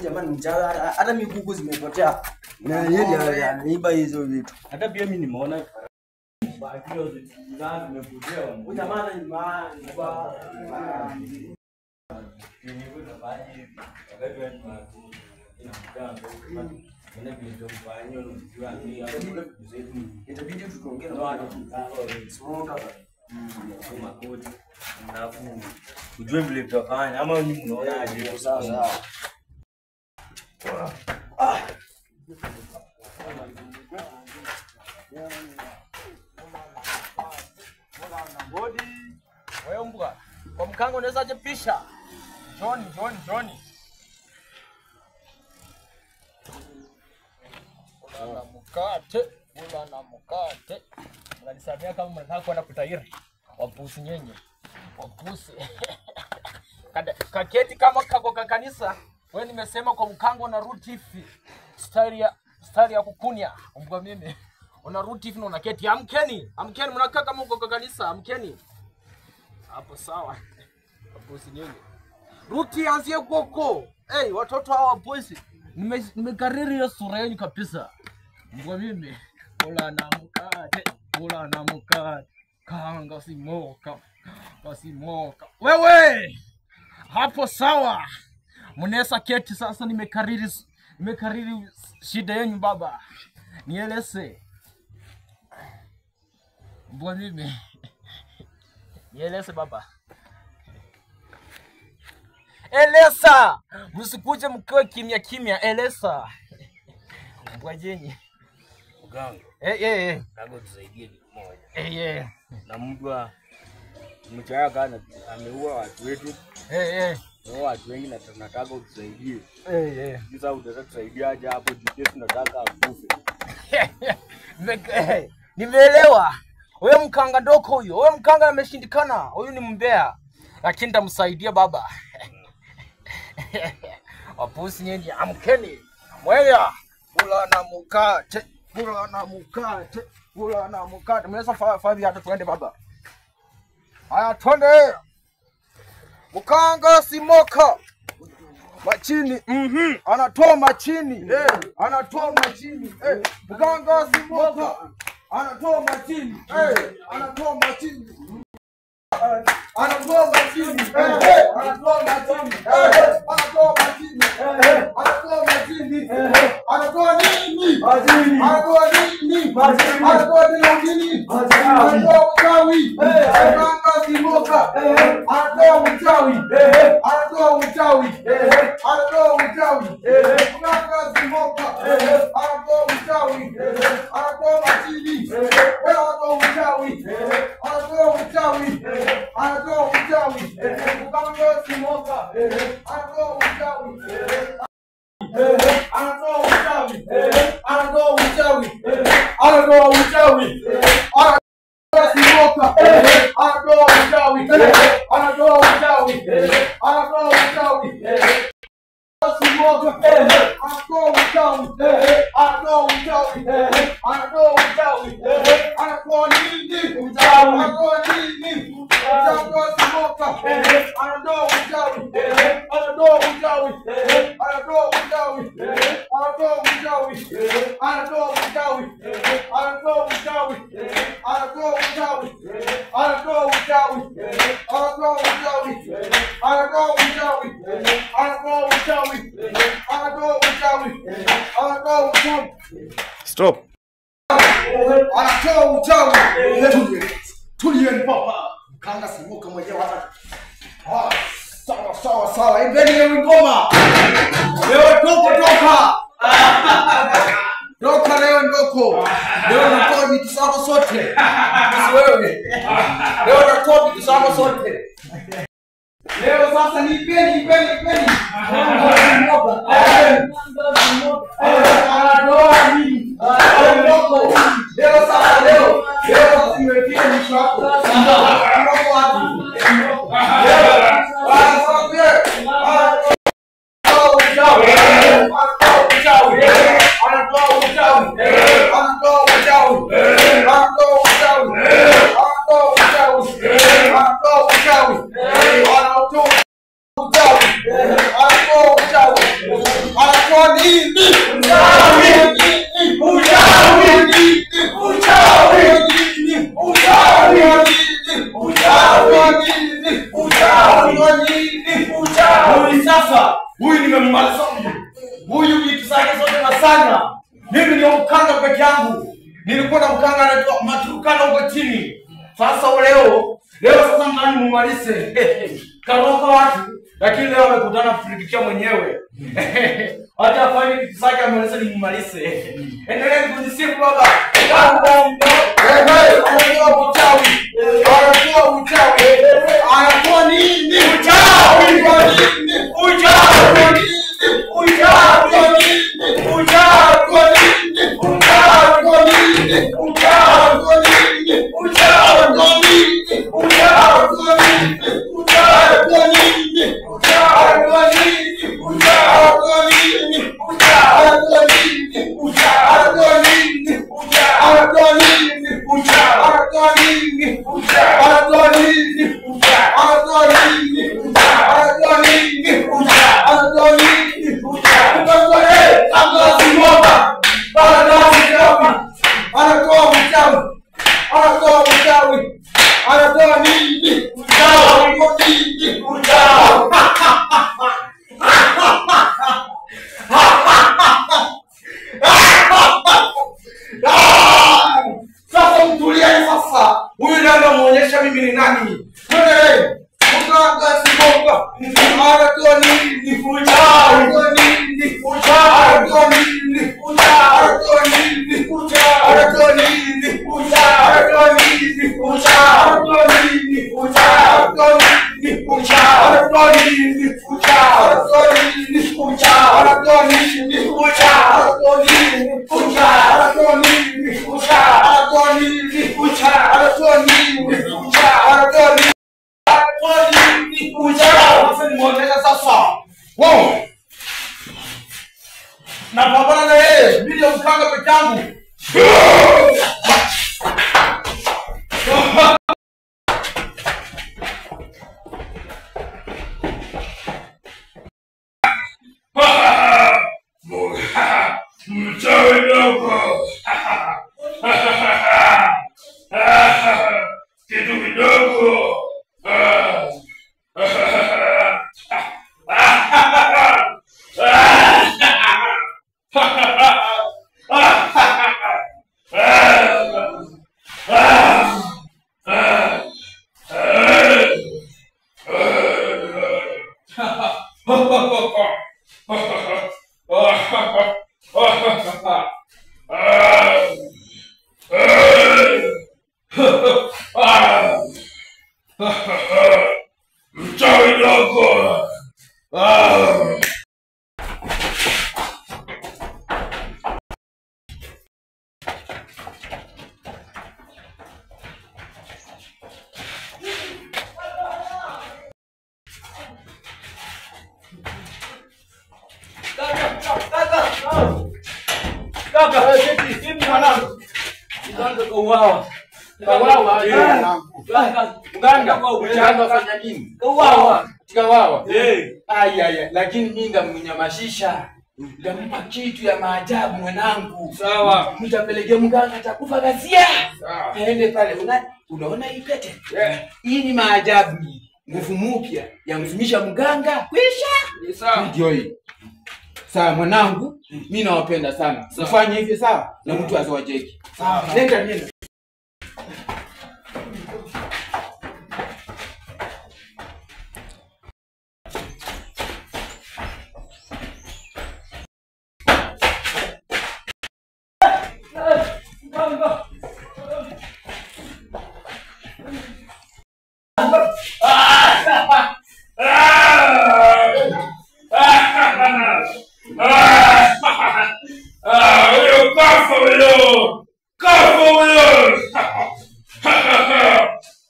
Jamani mjala hata mikuku zimepotea. Na yeye anaiba hizo vitu. Hata pia mimi nimeona bakio zinaanza zimepotea. Jamani ni maana kwa itabidi tuongee na watu smoke makoti alafu ujue vile tutafanya ama nyinyi mnaonaje? Sawa. Bodi. Wewe mbwa. Kwa mkango unaweza je pisha? Johnny. Ula na mkate. Unanisamia kama mnataka kwenda kutairi. Wapusi nyenye. Wapusi. Kaketi kama kako kanisa. Wewe nimesema kwa mkango na root hivi. Style ya kukunya. Mbwa mimi. Una root hivi na unaketi. Amkeni mnakaa kama uko kanisa. Amkeni. Hapo sawa. Wapusi nyenye. Ruti anzie koko. Watoto hawa wapusi. Nimekariri hiyo sura yenu kabisa. Mbwa mimi. Ula na mkate. Kanga simoka. Wewe! Hapo sawa. Mnesa keti sasa nimekariri shida yenu baba. Nieleze. Mbwa mimi. Nieleze baba. Elesa! Msikuje mkiwa kimya. Elesa. Mbwa jenye. Mganga. Nago tusaidie kitu moja. Na mtu mchaya kana ameua watu wetu. Ndio watu wengi na tunataka utusaidie. Sasa unataka tusaidia aje hapo jinsi tunataka akufe. Nimeelewa. Wewe mkanga ndoko huyo. Wewe mkanga ameshindikana. Huyu ni mbea. Lakini nitamsaidia baba. Wapusi nyenye amkeni. Mweya. Kula na mkate. Mnaweza favi hata tuende baba. Haya twende. Mkanga simoka. Machini. Anatoa machini. Anatoa machini. Mkanga simoka. Anatoa machini. Anatoa machini. Anatoa machini. Anatoa machini. Anatoa machini. Anatoa machini. Anatoa nini? Machini. Anatoa nini? Machini. Anatoa nini? Machini. Anatoa uchawi. Mkanga simoka. Anatoa uchawi. Anatoa uchawi. Anatoa uchawi. Mkanga simoka. Anatoa uchawi. Anatoa machini. Anatoa uchawi. Anatoa uchawi. Anatoa uchawi. Mkanga simoka. Anatoa uchawi. Anatoa uchawi. Anatoa uchawi. Anatoa uchawi. Simoka. Anatoa uchawi. Anatoa uchawi. Anatoa uchawi. Simoka. Anatoa uchawi. Anatoa uchawi. Anatoa uchawi. Anatoa nini? Uchawi. Anatoa nini? Anatoa simoka. Anatoa uchawi. Anatoa uchawi. Anatoa uchawi. Anatoa uchawi. Anatoa uchawi. Anatoa uchawi. Anatoa uchawi. Anatoa uchawi. Anatoa uchawi. Anatoa uchawi. Anatoa uchawi. Anatoa uchawi. Anatoa uchawi. Stop. Anatoa uchawi. Tulieni papa. Mkanga simoka mwenyewe hata. Sawa. Ibeni leo ngoma. Leo toka. Toka leo ndoko. Leo natoa vitu sawa sote. Sisi wewe. Leo natoa vitu sawa sote. Leo sasa nipeni. Anatoa nini? Leo sasa nimefikia mwisho wako. Ndoko wapi? Anatoa uchawi. kutukana huko chini. Sasa leo sasa mtani mumalize. Karoka watu lakini leo amekutana kufikiria mwenyewe. Acha afanye kitu chake amalize ni mumalize. Endelea kujisifu baba. Anakuwa uchawi. Anakuwa nini? Uchawi. Sasa mtulieni sasa. Huyu ndio anamuonyesha mimi ni nani. Wewe mganga Simonga. Anatoa nini? Uchawi. Na pambana na yeye, bila mkanga peke yangu. Mchawi dogo. Kitu kidogo. Mchawi dogo. Kaka, hivi mwanangu. Mganga kauawa. Kauawa. Mganga kwa uchanga fanya nini? Kauawa. Kauawa. Aya, lakini mimi ndamnyamashisha. Ndampa kitu ya maajabu mwanangu. Sawa. Mtapelekea mganga atakufa ghasia. Sawa. Aende pale. Unaona hii pete? Hii ni maajabu. Nguvu mpya ya mtumisha mganga. Kwisha. Sawa. Ndio hii. Sawa mwanangu, mimi nawapenda sana. Ufanye hivi sawa? Na mtu asiwajeki. Sawa. Nenda.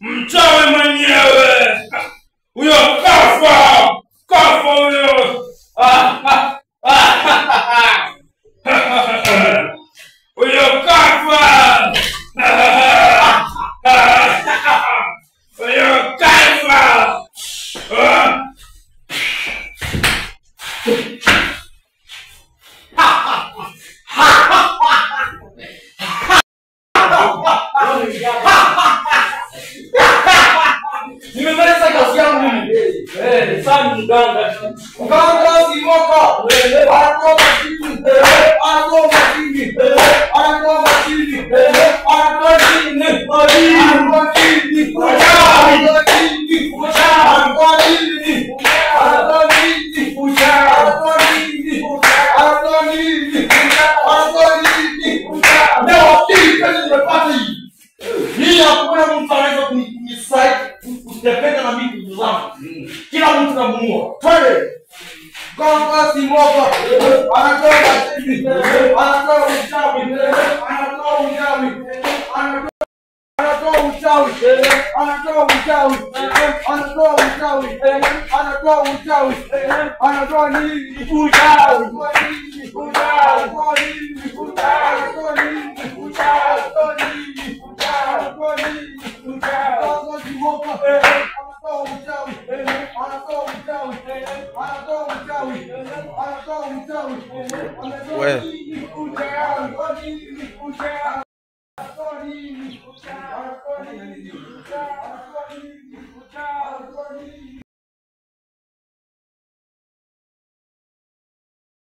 Mchawi mwenyewe. Huyo kafa. Kafa huyo. Huyo kafa. Huyo kafa. Nimemaliza kazi yangu mimi. Sasa mganga. Mganga Simonga. Anakuwa makini. Anakuwa makini. Anakuwa makini. Anakuwa makini. Kila mtu anamuua. Twende. Gonga simoko. Anatoa uchawi. Anatoa uchawi. Anatoa uchawi. Anatoa uchawi. Anatoa uchawi. Anatoa uchawi. Anatoa uchawi. Anatoa nini? Uchawi.